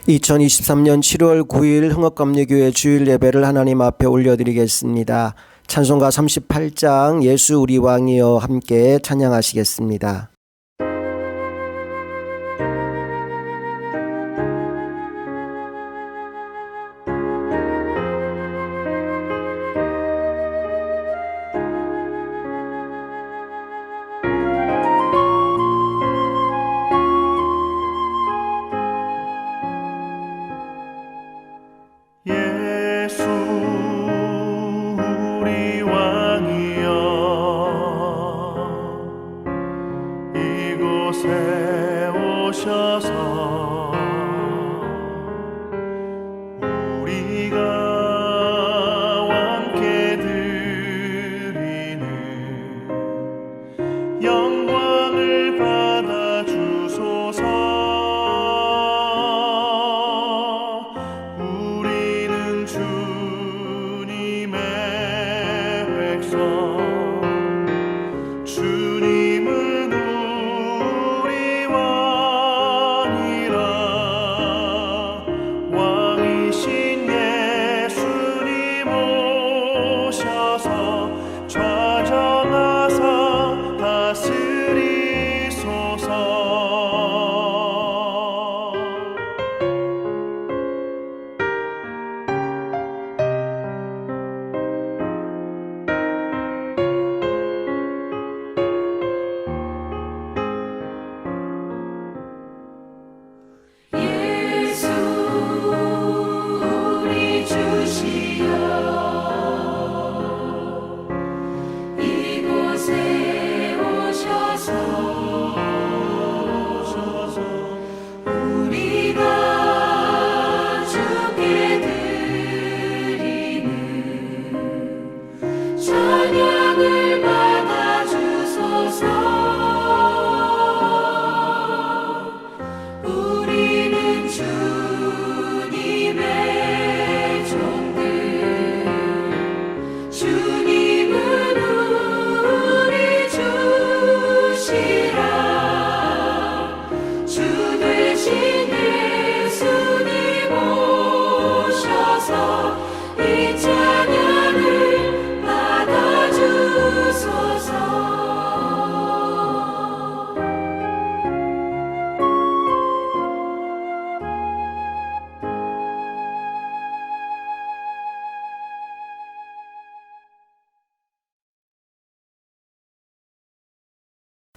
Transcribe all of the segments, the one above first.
2023년 7월 9일 흥업감리교회 주일 예배를 하나님 앞에 올려드리겠습니다. 찬송가 38장 예수 우리 왕이여 함께 찬양하시겠습니다. 예수 우리 왕이여 이곳에 오셔서 우리가 함께 드리는 영광을 받아 주소서. 주님은 우리 왕이라 왕이신 예수님 오셔서 좌정하사 다스리소서.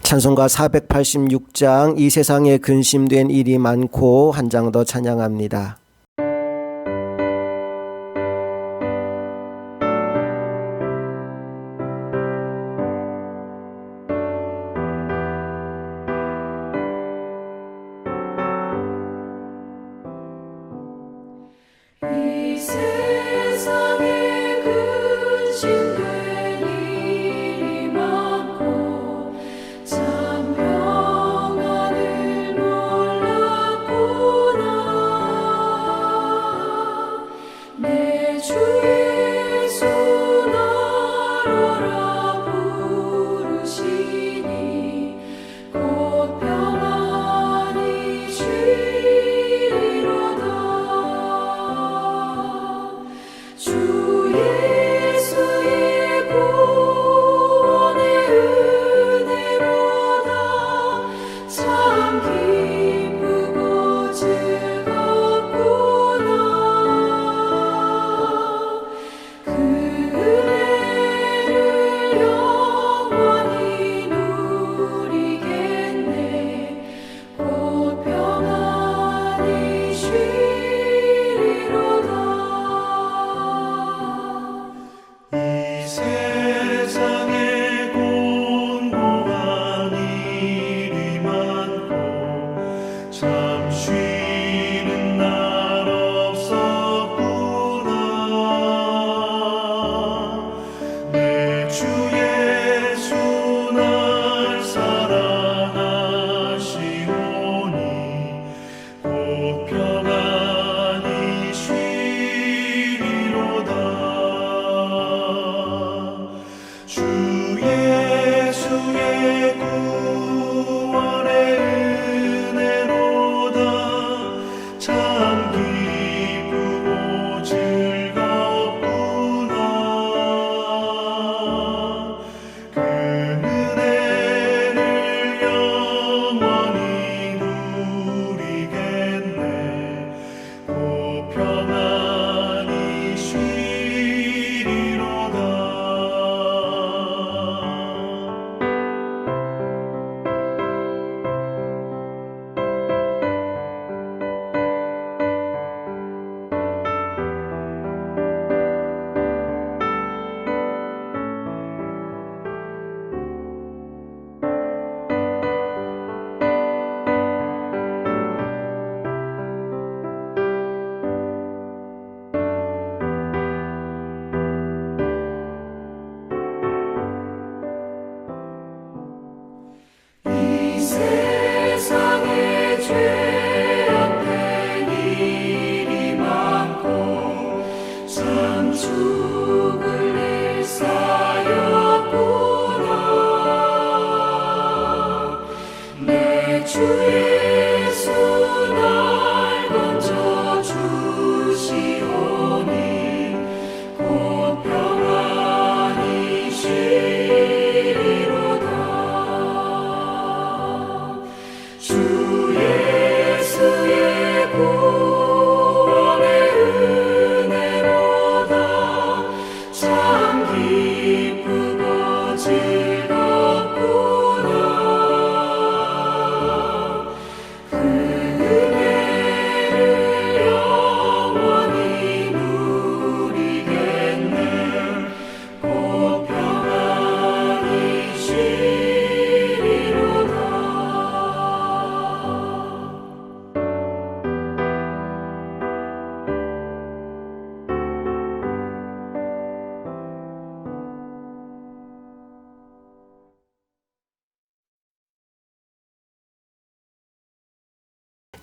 찬송가 486장 이 세상에 근심된 일이 많고 한 장 더 찬양합니다. 이 세상에 근심된 일이 많고 참 평안을 몰랐구나.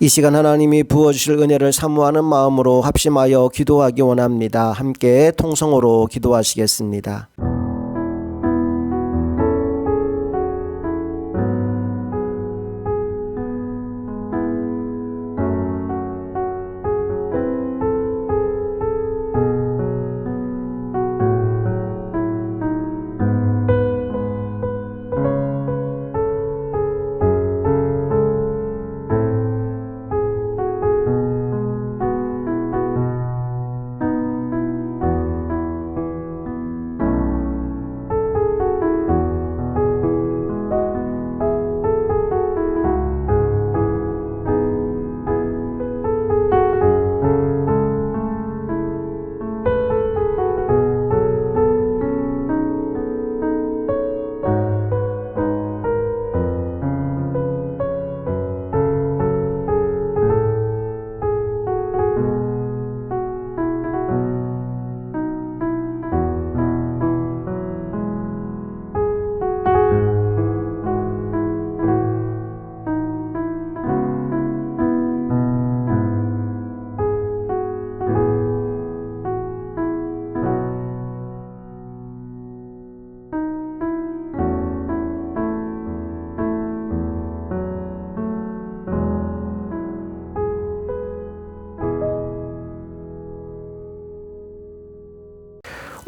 이 시간 하나님이 부어주실 은혜를 사모하는 마음으로 합심하여 기도하기 원합니다. 함께 통성으로 기도하시겠습니다.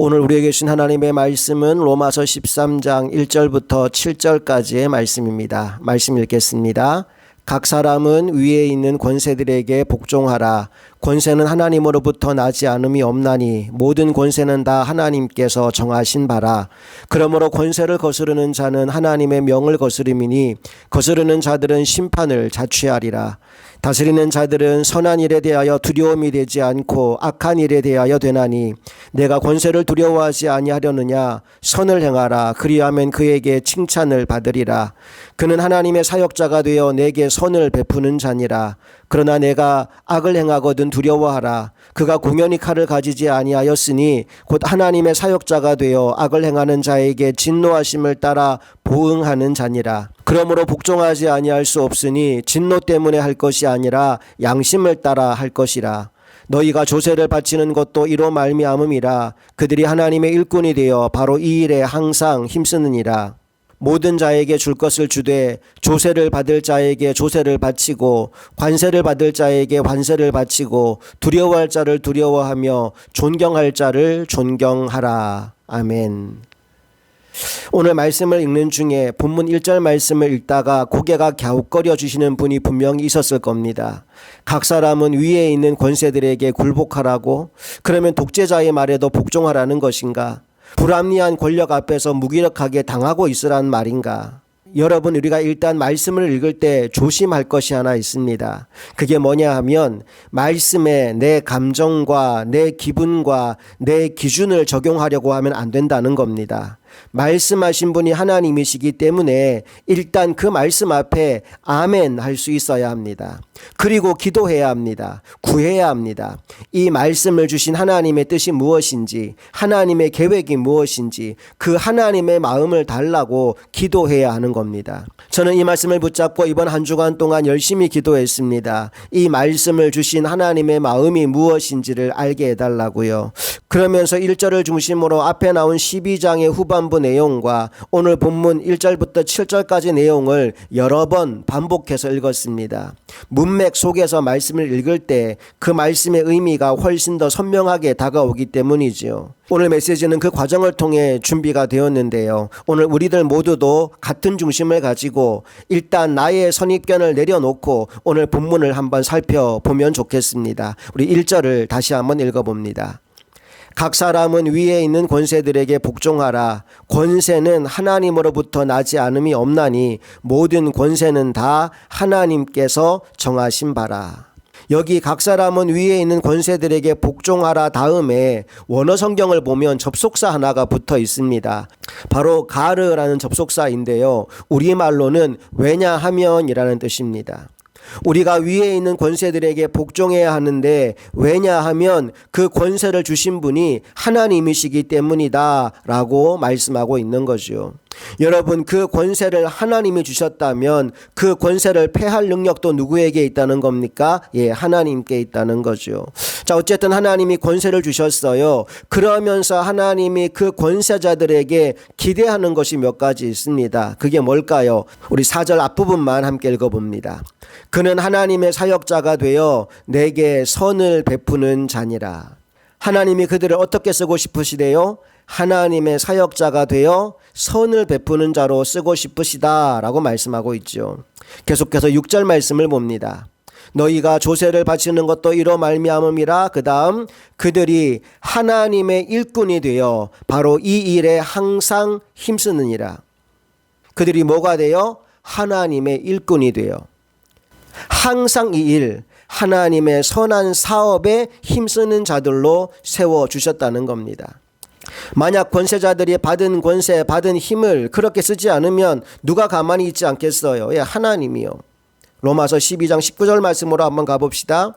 오늘 우리에게 주신 하나님의 말씀은 로마서 13장 1절부터 7절까지의 말씀입니다. 말씀 읽겠습니다. 각 사람은 위에 있는 권세들에게 복종하라. 권세는 하나님으로부터 나지 않음이 없나니 모든 권세는 다 하나님께서 정하신 바라. 그러므로 권세를 거스르는 자는 하나님의 명을 거스름이니 거스르는 자들은 심판을 자취하리라. 다스리는 자들은 선한 일에 대하여 두려움이 되지 않고 악한 일에 대하여 되나니 내가 권세를 두려워하지 아니하려느냐. 선을 행하라. 그리하면 그에게 칭찬을 받으리라. 그는 하나님의 사역자가 되어 내게 선을 베푸는 자니라. 그러나 내가 악을 행하거든 두려워하라. 그가 공연히 칼을 가지지 아니하였으니 곧 하나님의 사역자가 되어 악을 행하는 자에게 진노하심을 따라 보응하는 자니라. 그러므로 복종하지 아니할 수 없으니 진노 때문에 할 것이 아니라 양심을 따라 할 것이라. 너희가 조세를 바치는 것도 이로 말미암음이라. 그들이 하나님의 일꾼이 되어 바로 이 일에 항상 힘쓰느니라. 모든 자에게 줄 것을 주되 조세를 받을 자에게 조세를 바치고 관세를 받을 자에게 관세를 바치고 두려워할 자를 두려워하며 존경할 자를 존경하라. 아멘. 오늘 말씀을 읽는 중에 본문 1절 말씀을 읽다가 고개가 갸웃거려 주시는 분이 분명히 있었을 겁니다. 각 사람은 위에 있는 권세들에게 굴복하라고? 그러면 독재자의 말에도 복종하라는 것인가? 불합리한 권력 앞에서 무기력하게 당하고 있으란 말인가? 여러분, 우리가 일단 말씀을 읽을 때 조심할 것이 하나 있습니다. 그게 뭐냐 하면 말씀에 내 감정과 내 기분과 내 기준을 적용하려고 하면 안 된다는 겁니다. 말씀하신 분이 하나님이시기 때문에 일단 그 말씀 앞에 아멘 할 수 있어야 합니다. 그리고 기도해야 합니다. 구해야 합니다. 이 말씀을 주신 하나님의 뜻이 무엇인지, 하나님의 계획이 무엇인지 그 하나님의 마음을 달라고 기도해야 하는 겁니다. 저는 이 말씀을 붙잡고 이번 한 주간 동안 열심히 기도했습니다. 이 말씀을 주신 하나님의 마음이 무엇인지를 알게 해달라고요. 그러면서 1절을 중심으로 앞에 나온 12장의 후반부 내용과 오늘 본문 1절부터 7절까지 내용을 여러 번 반복해서 읽었습니다. 문맥 속에서 말씀을 읽을 때 그 말씀의 의미가 훨씬 더 선명하게 다가오기 때문이죠. 오늘 메시지는 그 과정을 통해 준비가 되었는데요. 오늘 우리들 모두도 같은 중심을 가지고 일단 나의 선입견을 내려놓고 오늘 본문을 한번 살펴보면 좋겠습니다. 우리 1절을 다시 한번 읽어봅니다. 각 사람은 위에 있는 권세들에게 복종하라. 권세는 하나님으로부터 나지 않음이 없나니 모든 권세는 다 하나님께서 정하신 바라. 여기 각 사람은 위에 있는 권세들에게 복종하라 다음에 원어 성경을 보면 접속사 하나가 붙어 있습니다. 바로 가르라는 접속사인데요. 우리말로는 왜냐하면이라는 뜻입니다. 우리가 위에 있는 권세들에게 복종해야 하는데 왜냐하면 그 권세를 주신 분이 하나님이시기 때문이다 라고 말씀하고 있는 거죠. 여러분, 그 권세를 하나님이 주셨다면 그 권세를 패할 능력도 누구에게 있다는 겁니까? 예, 하나님께 있다는 거죠. 자, 어쨌든 하나님이 권세를 주셨어요. 그러면서 하나님이 그 권세자들에게 기대하는 것이 몇 가지 있습니다. 그게 뭘까요? 우리 4절 앞부분만 함께 읽어봅니다. 그는 하나님의 사역자가 되어 내게 선을 베푸는 자니라. 하나님이 그들을 어떻게 쓰고 싶으시대요? 하나님의 사역자가 되어 선을 베푸는 자로 쓰고 싶으시다라고 말씀하고 있죠. 계속해서 6절 말씀을 봅니다. 너희가 조세를 바치는 것도 이로 말미암음이라. 그 다음 그들이 하나님의 일꾼이 되어 바로 이 일에 항상 힘쓰느니라. 그들이 뭐가 되어? 하나님의 일꾼이 되어 항상 이 일, 하나님의 선한 사업에 힘쓰는 자들로 세워주셨다는 겁니다. 만약 권세자들이 받은 권세, 받은 힘을 그렇게 쓰지 않으면 누가 가만히 있지 않겠어요? 예, 하나님이요. 로마서 12장 19절 말씀으로 한번 가봅시다.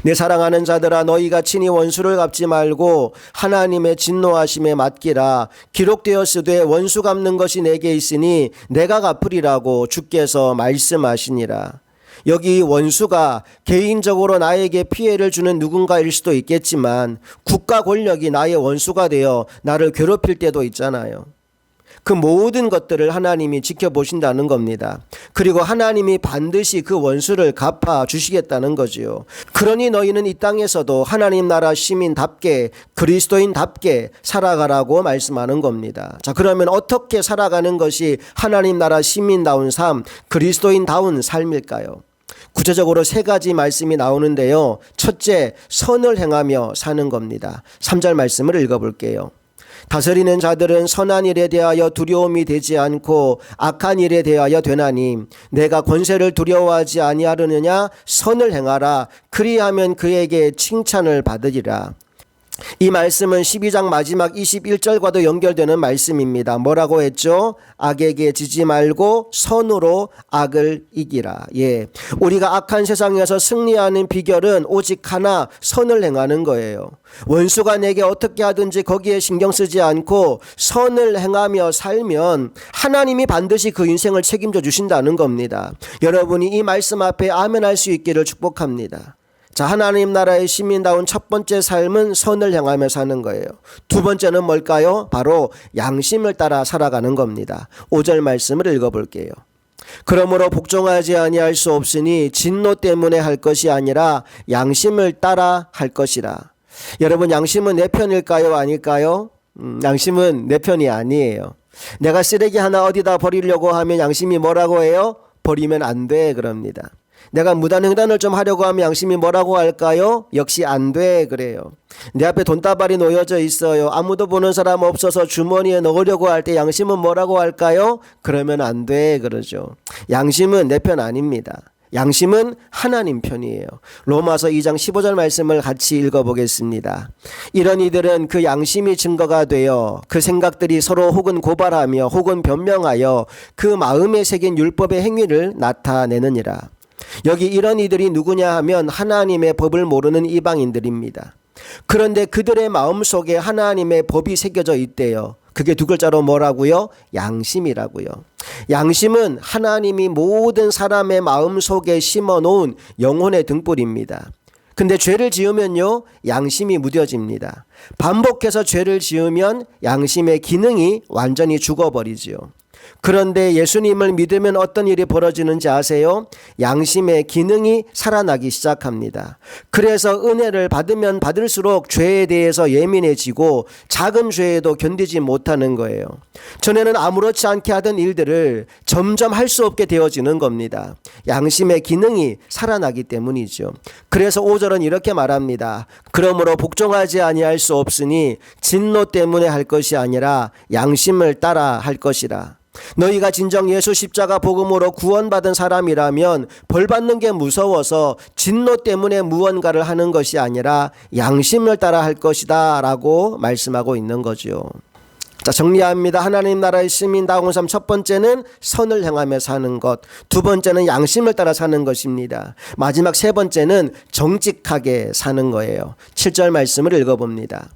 내 사랑하는 자들아, 너희가 친히 원수를 갚지 말고 하나님의 진노하심에 맡기라. 기록되었으되 원수 갚는 것이 내게 있으니 내가 갚으리라고 주께서 말씀하시니라. 여기 원수가 개인적으로 나에게 피해를 주는 누군가일 수도 있겠지만 국가 권력이 나의 원수가 되어 나를 괴롭힐 때도 있잖아요. 그 모든 것들을 하나님이 지켜보신다는 겁니다. 그리고 하나님이 반드시 그 원수를 갚아 주시겠다는 거지요. 그러니 너희는 이 땅에서도 하나님 나라 시민답게 그리스도인답게 살아가라고 말씀하는 겁니다. 자, 그러면 어떻게 살아가는 것이 하나님 나라 시민다운 삶, 그리스도인다운 삶일까요? 구체적으로 3가지 말씀이 나오는데요. 첫째, 선을 행하며 사는 겁니다. 3절 말씀을 읽어볼게요. 다스리는 자들은 선한 일에 대하여 두려움이 되지 않고 악한 일에 대하여 되나니 내가 권세를 두려워하지 아니하려느냐. 선을 행하라. 그리하면 그에게 칭찬을 받으리라. 이 말씀은 12장 마지막 21절과도 연결되는 말씀입니다. 뭐라고 했죠? 악에게 지지 말고 선으로 악을 이기라. 예, 우리가 악한 세상에서 승리하는 비결은 오직 하나, 선을 행하는 거예요. 원수가 내게 어떻게 하든지 거기에 신경 쓰지 않고 선을 행하며 살면 하나님이 반드시 그 인생을 책임져 주신다는 겁니다. 여러분이 이 말씀 앞에 아멘할 수 있기를 축복합니다. 자, 하나님 나라의 시민다운 첫 번째 삶은 선을 향하며 사는 거예요. 두 번째는 뭘까요? 바로 양심을 따라 살아가는 겁니다. 5절 말씀을 읽어볼게요. 그러므로 복종하지 아니할 수 없으니 진노 때문에 할 것이 아니라 양심을 따라 할 것이라. 여러분, 양심은 내 편일까요? 아닐까요? 양심은 내 편이 아니에요. 내가 쓰레기 하나 어디다 버리려고 하면 양심이 뭐라고 해요? 버리면 안 돼 그럽니다. 내가 무단횡단을 좀 하려고 하면 양심이 뭐라고 할까요? 역시 안 돼 그래요. 내 앞에 돈다발이 놓여져 있어요. 아무도 보는 사람 없어서 주머니에 넣으려고 할 때 양심은 뭐라고 할까요? 그러면 안 돼 그러죠. 양심은 내 편 아닙니다. 양심은 하나님 편이에요. 로마서 2장 15절 말씀을 같이 읽어보겠습니다. 이런 이들은 그 양심이 증거가 되어 그 생각들이 서로 혹은 고발하며 혹은 변명하여 그 마음에 새긴 율법의 행위를 나타내느니라. 여기 이런 이들이 누구냐 하면 하나님의 법을 모르는 이방인들입니다. 그런데 그들의 마음속에 하나님의 법이 새겨져 있대요. 그게 두 글자로 뭐라고요? 양심이라고요. 양심은 하나님이 모든 사람의 마음속에 심어놓은 영혼의 등불입니다. 근데 죄를 지으면요, 양심이 무뎌집니다. 반복해서 죄를 지으면 양심의 기능이 완전히 죽어버리지요. 그런데 예수님을 믿으면 어떤 일이 벌어지는지 아세요? 양심의 기능이 살아나기 시작합니다. 그래서 은혜를 받으면 받을수록 죄에 대해서 예민해지고 작은 죄에도 견디지 못하는 거예요. 전에는 아무렇지 않게 하던 일들을 점점 할 수 없게 되어지는 겁니다. 양심의 기능이 살아나기 때문이죠. 그래서 5절은 이렇게 말합니다. 그러므로 복종하지 아니할 수 없으니 진노 때문에 할 것이 아니라 양심을 따라 할 것이라. 너희가 진정 예수 십자가 복음으로 구원받은 사람이라면 벌 받는 게 무서워서 진노 때문에 무언가를 하는 것이 아니라 양심을 따라 할 것이다 라고 말씀하고 있는 거죠. 자, 정리합니다. 하나님 나라의 시민다운 삶, 첫 번째는 선을 향하며 사는 것, 두 번째는 양심을 따라 사는 것입니다. 마지막 세 번째는 정직하게 사는 거예요. 7절 말씀을 읽어봅니다.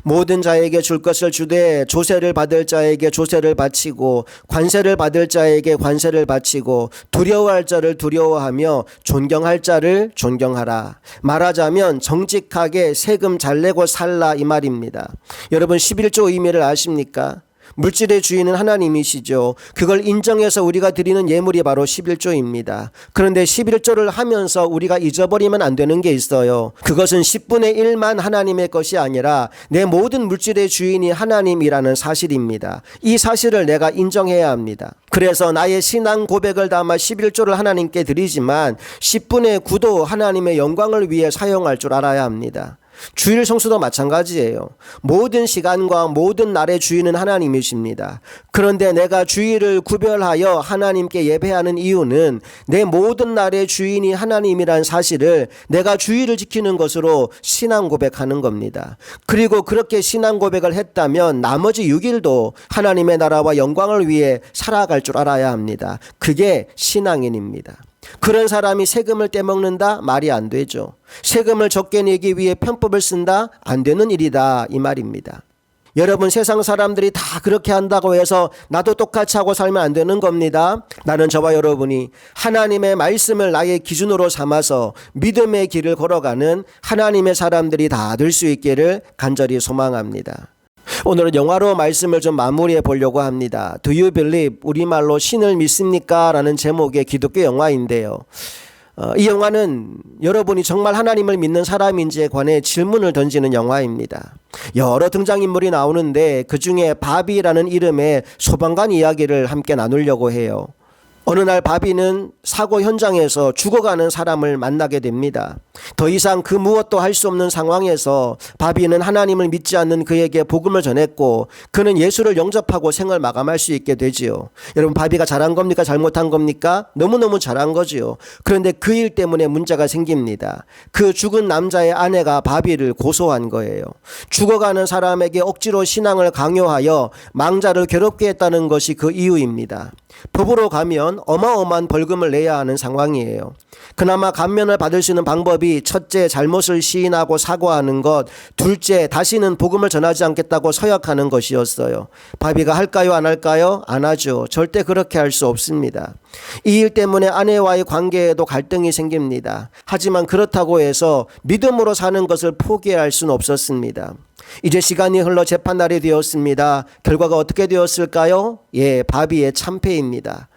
모든 자에게 줄 것을 주되 조세를 받을 자에게 조세를 바치고 관세를 받을 자에게 관세를 바치고 두려워할 자를 두려워하며 존경할 자를 존경하라. 말하자면 정직하게 세금 잘 내고 살라 이 말입니다. 여러분 11조 의미를 아십니까? 물질의 주인은 하나님이시죠. 그걸 인정해서 우리가 드리는 예물이 바로 11조입니다. 그런데 11조를 하면서 우리가 잊어버리면 안 되는 게 있어요. 그것은 10분의 1만 하나님의 것이 아니라 내 모든 물질의 주인이 하나님이라는 사실입니다. 이 사실을 내가 인정해야 합니다. 그래서 나의 신앙 고백을 담아 11조를 하나님께 드리지만 10분의 9도 하나님의 영광을 위해 사용할 줄 알아야 합니다. 주일 성수도 마찬가지예요. 모든 시간과 모든 날의 주인은 하나님이십니다. 그런데 내가 주일을 구별하여 하나님께 예배하는 이유는 내 모든 날의 주인이 하나님이란 사실을 내가 주일을 지키는 것으로 신앙 고백하는 겁니다. 그리고 그렇게 신앙 고백을 했다면 나머지 6일도 하나님의 나라와 영광을 위해 살아갈 줄 알아야 합니다. 그게 신앙인입니다. 그런 사람이 세금을 떼먹는다? 말이 안 되죠. 세금을 적게 내기 위해 편법을 쓴다? 안 되는 일이다 이 말입니다. 여러분 세상 사람들이 다 그렇게 한다고 해서 나도 똑같이 하고 살면 안 되는 겁니다. 나는 저와 여러분이 하나님의 말씀을 나의 기준으로 삼아서 믿음의 길을 걸어가는 하나님의 사람들이 다 될 수 있기를 간절히 소망합니다. 오늘은 영화로 말씀을 좀 마무리해 보려고 합니다. Do you believe? 우리말로 신을 믿습니까? 라는 제목의 기독교 영화인데요. 이 영화는 여러분이 정말 하나님을 믿는 사람인지에 관해 질문을 던지는 영화입니다. 여러 등장인물이 나오는데 그중에 바비라는 이름의 소방관 이야기를 함께 나누려고 해요. 어느 날 바비는 사고 현장에서 죽어가는 사람을 만나게 됩니다. 더 이상 그 무엇도 할 수 없는 상황에서 바비는 하나님을 믿지 않는 그에게 복음을 전했고 그는 예수를 영접하고 생을 마감할 수 있게 되지요. 여러분 바비가 잘한 겁니까? 잘못한 겁니까? 너무너무 잘한 거지요. 그런데 그 일 때문에 문제가 생깁니다. 그 죽은 남자의 아내가 바비를 고소한 거예요. 죽어가는 사람에게 억지로 신앙을 강요하여 망자를 괴롭게 했다는 것이 그 이유입니다. 법으로 가면 어마어마한 벌금을 내야 하는 상황이에요. 그나마 감면을 받을 수 있는 방법이 첫째 잘못을 시인하고 사과하는 것, 둘째 다시는 복음을 전하지 않겠다고 서약하는 것이었어요. 바비가 할까요 안 할까요? 안 하죠. 절대 그렇게 할 수 없습니다. 이 일 때문에 아내와의 관계에도 갈등이 생깁니다. 하지만 그렇다고 해서 믿음으로 사는 것을 포기할 수는 없었습니다. 이제 시간이 흘러 재판날이 되었습니다. 결과가 어떻게 되었을까요? 바비의 참패입니다.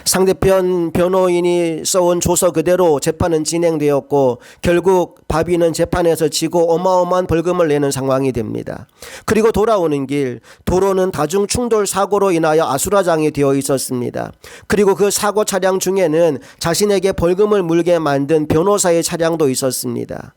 상대편 변호인이 써온 조서 그대로 재판은 진행되었고 결국 바비는 재판에서 지고 어마어마한 벌금을 내는 상황이 됩니다. 그리고 돌아오는 길 도로는 다중충돌 사고로 인하여 아수라장이 되어 있었습니다. 그리고 그 사고 차량 중에는 자신에게 벌금을 물게 만든 변호사의 차량도 있었습니다.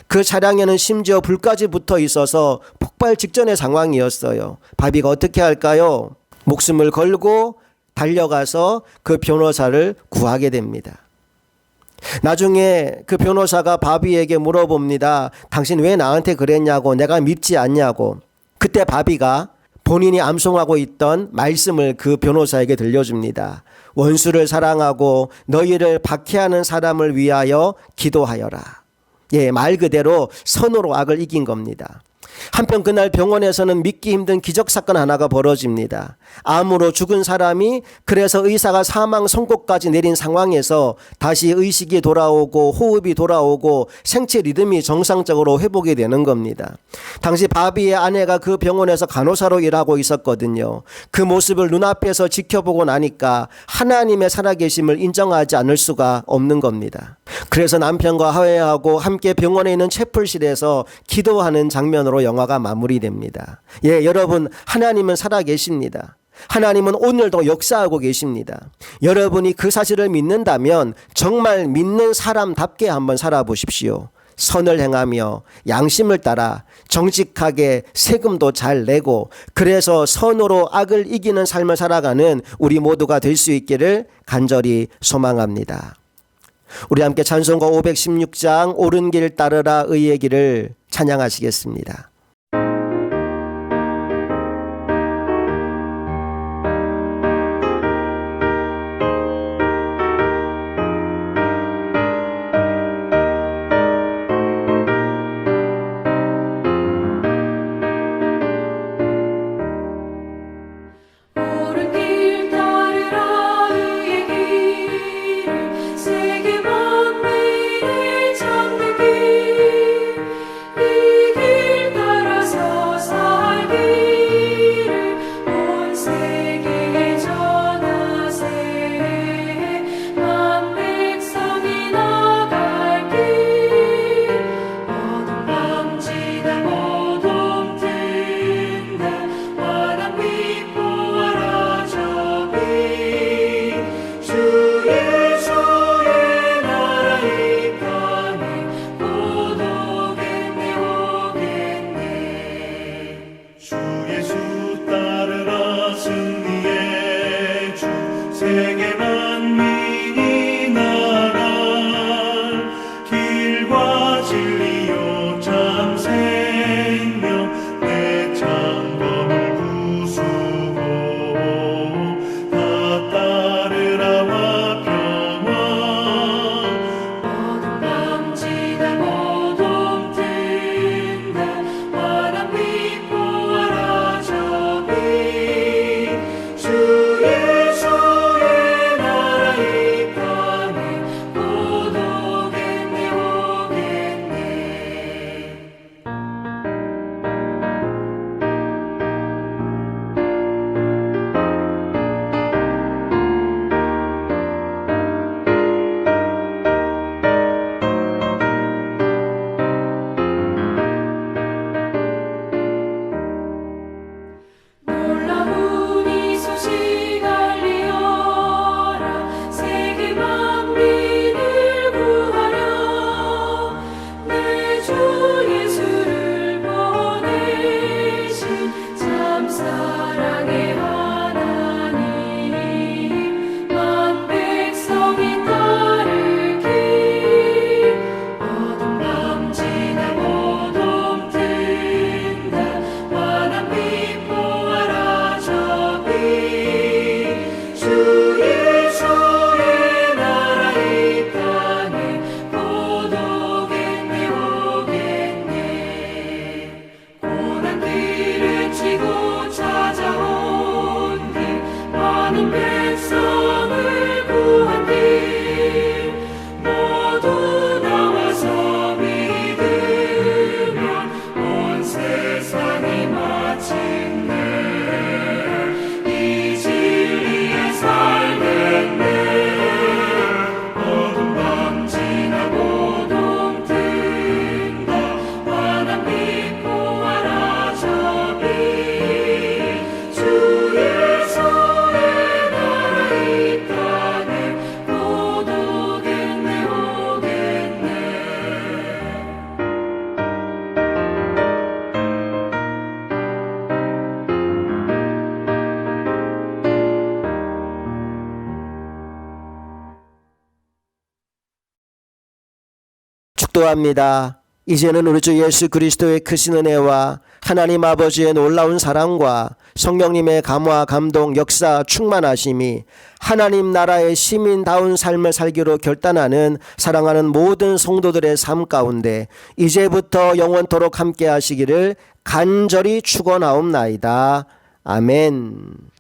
그 차량에는 심지어 불까지 붙어 있어서 폭발 직전의 상황이었어요. 바비가 어떻게 할까요? 목숨을 걸고 달려가서 그 변호사를 구하게 됩니다. 나중에 그 변호사가 바비에게 물어봅니다. 당신 왜 나한테 그랬냐고, 내가 믿지 않냐고. 그때 바비가 본인이 암송하고 있던 말씀을 그 변호사에게 들려줍니다. 원수를 사랑하고 너희를 박해하는 사람을 위하여 기도하여라. 말 그대로 선으로 악을 이긴 겁니다. 한편 그날 병원에서는 믿기 힘든 기적사건 하나가 벌어집니다. 암으로 죽은 사람이 그래서 의사가 사망 선고까지 내린 상황에서 다시 의식이 돌아오고 호흡이 돌아오고 생체 리듬이 정상적으로 회복이 되는 겁니다. 당시 바비의 아내가 그 병원에서 간호사로 일하고 있었거든요. 그 모습을 눈앞에서 지켜보고 나니까 하나님의 살아계심을 인정하지 않을 수가 없는 겁니다. 그래서 남편과 화해하고 함께 병원에 있는 채플실에서 기도하는 장면으로 영화가 마무리됩니다. 여러분, 하나님은 살아계십니다. 하나님은 오늘도 역사하고 계십니다. 여러분이 그 사실을 믿는다면 정말 믿는 사람답게 한번 살아보십시오. 선을 행하며 양심을 따라 정직하게 세금도 잘 내고 그래서 선으로 악을 이기는 삶을 살아가는 우리 모두가 될 수 있기를 간절히 소망합니다. 우리 함께 찬송가 516장 옳은 길 따르라 의의 길을 찬양하시겠습니다. 축도합니다. 이제는 우리 주 예수 그리스도의 크신 은혜와 하나님 아버지의 놀라운 사랑과 성령님의 감화, 감동, 역사, 충만하심이 하나님 나라의 시민다운 삶을 살기로 결단하는 사랑하는 모든 성도들의 삶 가운데 이제부터 영원토록 함께 하시기를 간절히 축원하옵나이다. 아멘.